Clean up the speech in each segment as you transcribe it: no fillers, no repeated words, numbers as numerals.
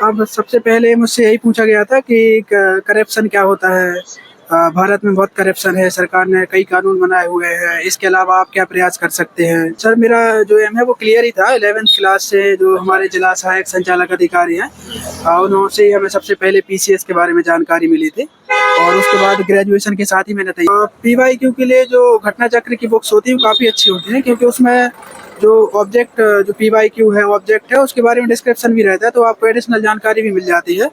अब सबसे पहले मुझसे यही पूछा गया था कि करप्शन क्या होता है। भारत में बहुत करप्शन है, सरकार ने कई कानून बनाए हुए हैं, इसके अलावा आप क्या प्रयास कर सकते हैं। सर मेरा जो एम है वो क्लियर ही था। 11th क्लास से जो हमारे जिला सहायक संचालक अधिकारी हैं उनसे ही हमें सबसे पहले पीसीएस के बारे में जानकारी मिली थी और उसके बाद ग्रेजुएशन के साथ ही मैंने तैयार पीवाईक्यू के लिए जो घटना चक्र की बुक्स होती है वो काफ़ी अच्छी होती हैं, क्योंकि उसमें जो ऑब्जेक्ट जो पीवाईक्यू है ऑब्जेक्ट है उसके बारे में डिस्क्रिप्शन भी रहता है, तो आपको एडिशनल जानकारी भी मिल जाती है।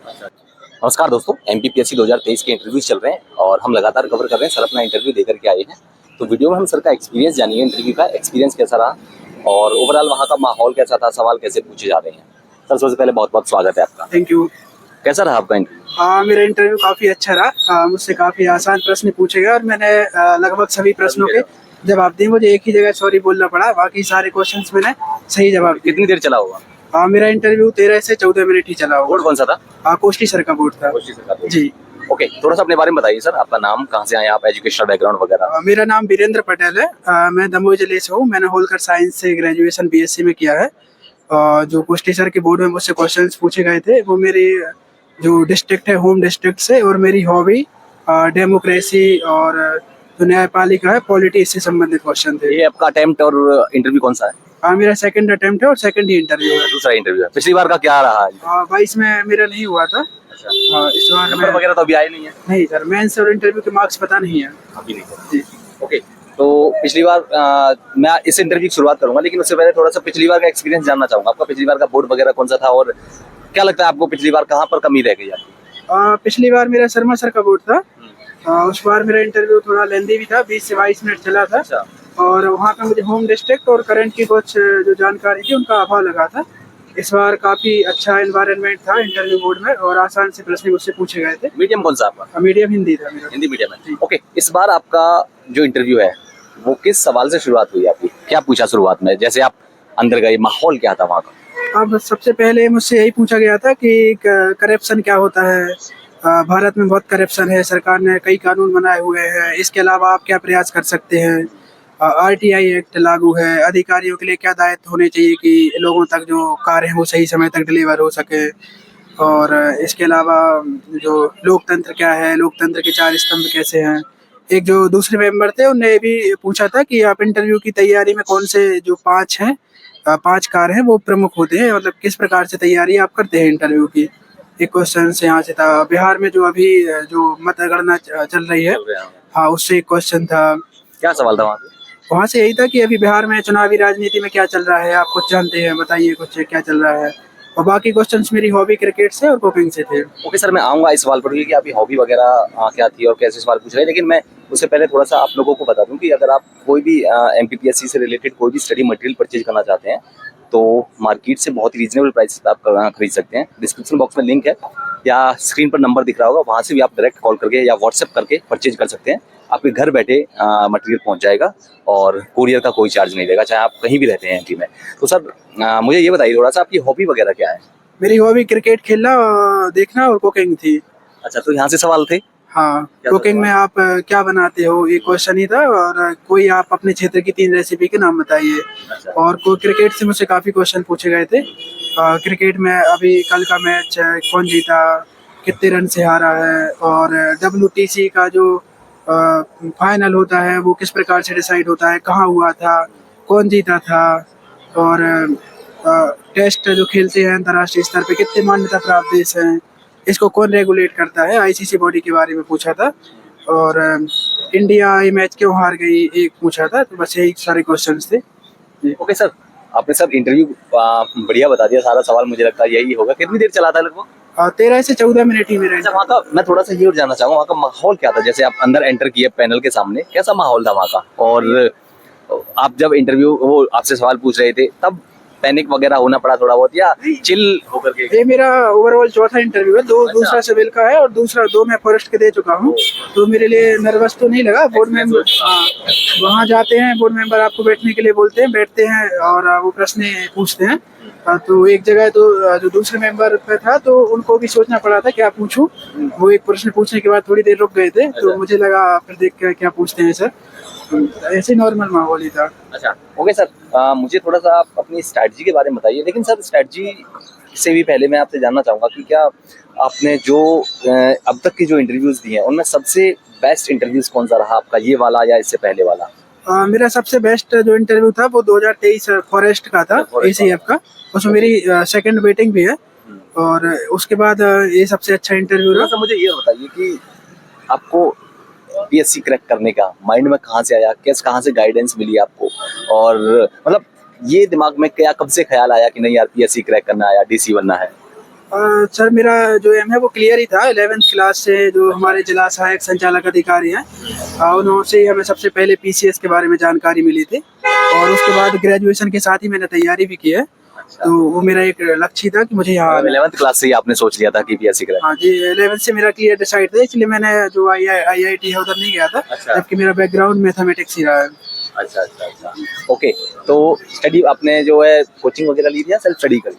नमस्कार दोस्तों, एमपीपीएससी 2023 के इंटरव्यूज चल रहे हैं और हम लगातार कवर कर रहे हैं। सर अपना इंटरव्यू देकर के आए हैं, तो वीडियो में हम सर का एक्सपीरियंस जानिए, इंटरव्यू का एक्सपीरियंस कैसा रहा और ओवरऑल वहाँ का माहौल कैसा था, सवाल कैसे पूछे जा रहे हैं। सर सबसे पहले बहुत बहुत स्वागत है आपका। Thank you. कैसा रहा आपका इंटरव्यू? मेरा इंटरव्यू काफ़ी अच्छा रहा। मुझसे काफ़ी आसान प्रश्न पूछे गए और मैंने लगभग सभी प्रश्नों के जवाब दिए। मुझे एक ही जगह सॉरी बोलना पड़ा, बाकी सारे क्वेश्चंस मैंने सही जवाब दिए। कितनी देर चला होगा? मेरा इंटरव्यू 13 से 14 मिनट ही चला होगा। बोर्ड कौन सा था? कोष्टी सर का बोर्ड था। कोष्टी सर का बोर्ड। जी। ओके, थोड़ा सा अपने बारे में बताइए सर, आपका नाम, कहाँ से आए आप, एजुकेशनल बैकग्राउंड वगैरह। मेरा नाम वीरेंद्र पटेल है। मैं दमोह जिले से हूँ। मैंने होलकर साइंस से ग्रेजुएशन बीएससी में किया है। जो कोष्टी सर के बोर्ड में मुझसे क्वेश्चंस पूछे गए थे वो मेरी जो डिस्ट्रिक्ट है होम डिस्ट्रिक्ट से, और मेरी हॉबी डेमोक्रेसी और जो न्यायपालिका है पॉलिटी, इससे संबंधित क्वेश्चन थे। ये आपका अटेम्प्ट और इंटरव्यू कौन सा है? मेरा सेकंड अटेम्प्ट है और सेकंड ही इंटरव्यू है। दूसरा इंटरव्यू है। पिछली बार का क्या रहा है? 22 में मेरा नहीं हुआ था। इस बार नंबर वगैरह तो अभी आए नहीं है? नहीं सर, मेंस और इंटरव्यू के मार्क्स पता नहीं है अभी नहीं है। जी। ओके, तो पिछली बार मैं इस इंटरव्यू की शुरुआत करूंगा, लेकिन उससे पहले थोड़ा सा पिछली बार का एक्सपीरियंस जानना चाहूंगा। आपका पिछली बार का बोर्ड वगैरह कौन सा था और क्या लगता है आपको पिछली बार कहाँ पर कमी रह गई आपकी? पिछली बार मेरा शर्मा सर का बोर्ड था। उस बार मेरा इंटरव्यू थोड़ा लेंदी भी था, 20 से 22 मिनट चला था। अच्छा। और वहाँ पे मुझे होम डिस्ट्रिक्ट और करंट की कुछ जो जानकारी थी उनका अभाव लगा था। इस बार काफ़ी अच्छा एनवायरनमेंट था इंटरव्यू बोर्ड में और आसान से प्रश्न मुझसे पूछे गए थे। मीडियम कौन सा आपका? मीडियम हिंदी था मेरा। हिंदी मीडियम है। ओके, इस बार आपका जो इंटरव्यू है वो किस सवाल से शुरुआत हुई आपकी? क्या पूछा शुरुआत में, जैसे आप अंदर गए, माहौल क्या था वहाँ का? अब सबसे पहले मुझसे यही पूछा गया था कि करप्शन क्या होता है। भारत में बहुत करप्शन है, सरकार ने कई कानून बनाए हुए हैं, इसके अलावा आप क्या प्रयास कर सकते हैं। आरटीआई एक्ट लागू है, अधिकारियों के लिए क्या दायित्व होने चाहिए कि लोगों तक जो कार्य है वो सही समय तक डिलीवर हो सके। और इसके अलावा जो लोकतंत्र क्या है, लोकतंत्र के 4 स्तंभ कैसे हैं। एक जो दूसरे मेंबर थे उनने भी पूछा था कि आप इंटरव्यू की तैयारी में कौन से जो 5 हैं 5 कार्य हैं वो प्रमुख होते हैं, मतलब किस प्रकार से तैयारी आप करते हैं इंटरव्यू की। एक क्वेश्चन से यहाँ से था। बिहार में जो अभी जो मतगणना चल रही है, हाँ उससे एक क्वेश्चन था। क्या सवाल था वहाँ से? वहाँ से यही था कि अभी बिहार में चुनावी राजनीति में क्या चल रहा है, आप कुछ जानते हैं, बताइए कुछ क्या चल रहा है। और बाकी क्वेश्चंस मेरी हॉबी क्रिकेट से और कुकिंग से थे। ओके सर, मैं आऊँगा इस सवाल पर कि आपकी हॉबी वगैरह क्या थी और कैसे सवाल पूछ रहे हैं, लेकिन मैं उससे पहले थोड़ा सा आप लोगों को बता दूं कि अगर आप कोई भी एमपीपीएससी से रिलेटेड कोई भी स्टडी मटेरियल परचेज करना चाहते हैं तो मार्केट से बहुत ही रीजनेबल प्राइस आप खरीद सकते हैं। डिस्क्रिप्शन बॉक्स में लिंक है या स्क्रीन पर नंबर दिख रहा होगा, वहाँ से भी आप डायरेक्ट कॉल करके या व्हाट्सएप करके परचेज कर सकते हैं। आपके घर बैठे मटेरियल पहुँच जाएगा और कुरियर का कोई चार्ज नहीं लगेगा, चाहे आप कहीं भी रहते हैं एमपी में। तो सर मुझे ये बताइए थोड़ा सा, आपकी हॉबी वगैरह क्या है? मेरी हॉबी क्रिकेट खेलना, देखना और कुकिंग थी। अच्छा, तो यहाँ से सवाल थे। हाँ, कुकिंग में आप क्या बनाते हो, ये क्वेश्चन ही था। और कोई आप अपने क्षेत्र की 3 रेसिपी के नाम बताइए। अच्छा। और कोई क्रिकेट से मुझसे काफ़ी क्वेश्चन पूछे गए थे। क्रिकेट में अभी कल का मैच कौन जीता, कितने रन से हारा है, और WTC का जो फाइनल होता है वो किस प्रकार से डिसाइड होता है, कहाँ हुआ था, कौन जीता था, और टेस्ट जो खेलते हैं अंतर्राष्ट्रीय स्तर पे कितने मान्यता प्राप्त देश हैं, इसको कौन रेगुलेट करता है, आईसीसी बॉडी के बारे में पूछा था। और इंडिया ये मैच क्यों हार गई एक पूछा था। तो बस यही सारे क्वेश्चंस थे। ओके सर, आपने सर इंटरव्यू बढ़िया बता दिया, सारा सवाल मुझे लगता है यही होगा। कितनी देर चला था लगभग? 13 से 14 मिनट ही मेरा। अच्छा, वहाँ का मैं थोड़ा सा ये और जानना चाहूँगा, वहाँ का माहौल क्या था? जैसे आप अंदर एंटर किए पैनल के सामने, कैसा माहौल था वहाँ का? और आप जब इंटरव्यू वो आपसे सवाल पूछ रहे थे तब पैनिक वगैरह होना पड़ा थोड़ा बहुत, या चिल होकर के? ये मेरा ओवरऑल चौथा इंटरव्यू है। दूसरा सिविल का है और दूसरा 2 मैं फॉरेस्ट के दे चुका हूँ, तो मेरे लिए नर्वस तो नहीं लगा। बोर्ड मेंबर वहाँ जाते हैं, बोर्ड मेंबर आपको बैठने के लिए बोलते हैं, बैठते हैं और वो प्रश्न पूछते हैं। तो एक जगह तो जो दूसरे मेंबर पे था तो उनको भी सोचना पड़ा था क्या पूछूं। वो एक प्रश्न पूछने के बाद थोड़ी देर रुक गए थे, तो मुझे लगा फिर देख के क्या पूछते हैं सर। ऐसे नॉर्मल माहौल ही था। अच्छा, ओके सर, मुझे थोड़ा सा आप अपनी स्ट्रैटेजी के बारे में बताइए। लेकिन सर स्ट्रैटेजी से भी पहले मैं आपसे जानना चाहूँगा कि क्या आपने जो अब तक की जो इंटरव्यूज़ दी हैं उनमें सबसे बेस्ट इंटरव्यूज़ कौन सा रहा आपका, ये वाला या इससे पहले वाला? मेरा सबसे बेस्ट जो इंटरव्यू था वो 2023 फॉरेस्ट का था, ACF का। उसमें मेरी सेकंड वेटिंग भी है और उसके बाद ये सबसे अच्छा इंटरव्यू रहा। थोड़ा-सा मुझे ये बताइए कि आपको पीएससी क्रैक करने का माइंड में कहाँ से आया? कहाँ से गाइडेंस मिली आपको? और मतलब ये दिमाग में क्या कब से ख्याल आया कि नहीं यार पीएससी क्रैक करना है या डीसी बनना है? सर मेरा जो एम है वो क्लियर ही था। 11th क्लास से जो हमारे जिला सहायक संचालक अधिकारी हैं उनसे ही हमें सबसे पहले PCS के बारे में जानकारी मिली थी और उसके बाद ग्रेजुएशन के साथ ही मैंने तैयारी भी की है। तो वो मेरा एक लक्ष्य था कि मुझे यहाँ 11th क्लास से ही आपने सोच लिया था कि पीएससी क्रैक? हाँ जी, 11th से मेरा क्लियर डिसाइड था, इसलिए मैंने जो IIT है उधर नहीं गया था। अच्छा। जबकि मेरा बैकग्राउंड मैथमेटिक्स ही रहा है। अच्छा। ओके, तो स्टडी आपने जो है कोचिंग वगैरह ली थी या सेल्फ स्टडी करी?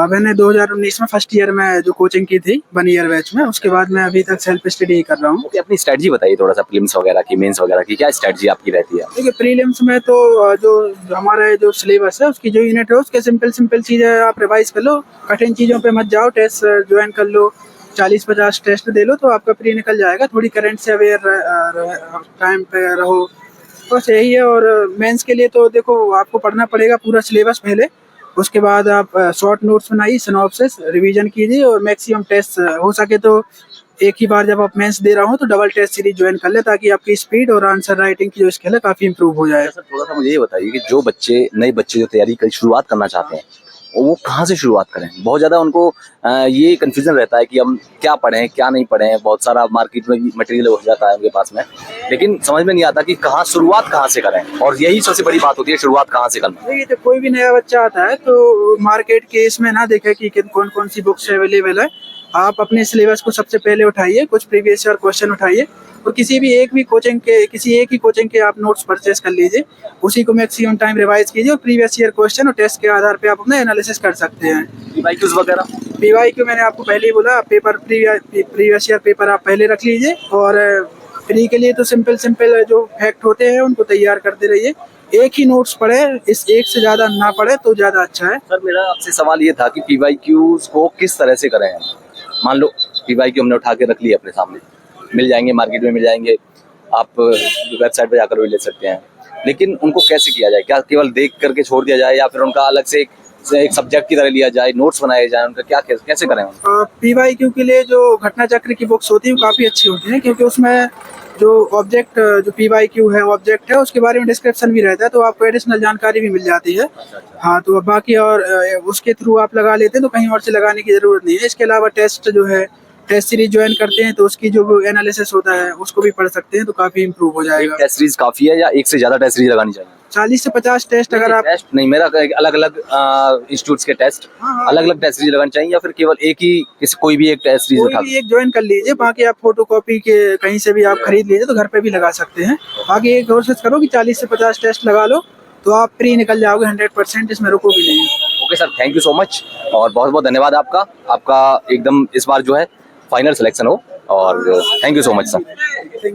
मैंने 2019 में फर्स्ट ईयर में जो कोचिंग की थी 1 ईयर बैच में, उसके बाद मैं अभी तक सेल्फ स्टडी कर रहा हूँ। ओके, अपनी स्ट्रेटजी बताइए थोड़ा सा, प्रीलिम्स वगैरह की, मेंस वगैरह की क्या स्ट्रेटजी आपकी रहती है? देखिए प्रीलिम्स में तो जो हमारा जो सिलेबस है उसकी जो यूनिट है उसके सिंपल चीज़ें आप रिवाइज कर लो, कठिन चीज़ों पे मत जाओ, टेस्ट ज्वाइन कर लो, 40-50 टेस्ट दे लो तो आपका प्री निकल जाएगा। थोड़ी करंट से अवेयर टाइम पे रहो, बस यही है। और मेंस के लिए तो देखो आपको पढ़ना पड़ेगा पूरा सिलेबस पहले, उसके बाद आप शॉर्ट नोट्स बनाइए, सिनॉप्सिस रिवीजन कीजिए और मैक्सिमम टेस्ट हो सके तो एक ही बार जब आप मेंस दे रहा हूँ तो डबल टेस्ट सीरीज ज्वाइन कर ले ताकि आपकी स्पीड और आंसर राइटिंग की जो स्किल है काफ़ी इंप्रूव हो जाए। सर थोड़ा सा मुझे ये बताइए कि जो नए बच्चे जो तैयारी की शुरुआत करना चाहते हैं वो कहाँ से शुरुआत करें? बहुत ज़्यादा उनको ये कन्फ्यूजन रहता है कि हम क्या पढ़ें क्या नहीं पढ़ें, बहुत सारा मार्केट में मटेरियल हो जाता है उनके पास में, लेकिन समझ में नहीं आता कि शुरुआत कहाँ से करें, और यही सबसे बड़ी बात होती है, शुरुआत कहाँ से करना। देखिए जब कोई भी नया बच्चा आता है तो मार्केट के इसमें ना देखे कि कौन कौन सी बुक्स अवेलेबल है। आप अपने सिलेबस को सबसे पहले उठाइए, कुछ प्रीवियस ईयर क्वेश्चन उठाइए और किसी एक ही कोचिंग के आप नोट्स परचेस कर लीजिए, उसी को मैक्सिमम टाइम रिवाइज कीजिए और प्रीवियस ईयर क्वेश्चन और टेस्ट के आधार पे आप अपना एनालिसिस कर सकते हैं। PYQs वगैरह? PYQ मैंने आपको पहले ही बोला, पेपर प्रीवियस ईयर पेपर आप पहले रख लीजिए और प्री के लिए तो सिंपल जो फैक्ट होते हैं उनको तैयार करते रहिए। एक ही नोट्स पढ़े, इस एक से ज़्यादा ना पढ़े तो ज़्यादा अच्छा है। सर मेरा आपसे सवाल ये था कि PYQs को किस तरह से करें? मान लो PYQ हमने उठा के रख लिया अपने सामने, मिल जाएंगे, मार्केट में मिल जाएंगे, आप वेबसाइट पर जाकर भी ले सकते हैं, लेकिन उनको कैसे किया जाए? क्या केवल देख करके छोड़ दिया जाए या फिर उनका अलग से एक सब्जेक्ट की तरह लिया जाए, नोट्स बनाए जाए, उनका क्या कैसे करें? PYQ के लिए जो घटना चक्र की बुक्स होती है वो काफ़ी अच्छी होती हैं, क्योंकि उसमें जो ऑब्जेक्ट जो PYQ है ऑब्जेक्ट है उसके बारे में डिस्क्रिप्शन भी रहता है, तो आपको एडिशनल जानकारी भी मिल जाती है। हाँ, तो बाकी और उसके थ्रू आप लगा लेते हैं तो कहीं और से लगाने की ज़रूरत नहीं है। इसके अलावा टेस्ट जो है, टेस्ट सीरीज ज्वाइन करते हैं तो उसकी जो एनालिसिस होता है उसको भी पढ़ सकते हैं, तो काफ़ी इंप्रूव हो जाएगा। टेस्ट सीरीज काफ़ी है या एक से ज़्यादा टेस्ट सीरीज लगानी चाहिए? 40 से 50 टेस्ट अगर आप टेस्ट नहीं, मेरा अलग अलग इंस्टीट्यूट्स के टेस्ट अलग अलग टेस्ट सीरीज लगानी चाहिए या फिर केवल एक ही कोई भी एक टेस्ट सीरीज उठा एक ज्वाइन कर लीजिए, बाकी आप फोटोकॉपी के कहीं से भी आप खरीद लीजिए तो घर पे भी लगा सकते हैं। बाकी एक कोशिश करो कि 40 से 50 टेस्ट लगा लो तो आप प्री निकल जाओगे 100%, इसमें रुको भी नहीं। Okay sir, thank you so much और बहुत बहुत धन्यवाद आपका एकदम इस बार जो है फाइनल सिलेक्शन हो, और thank you so much sir.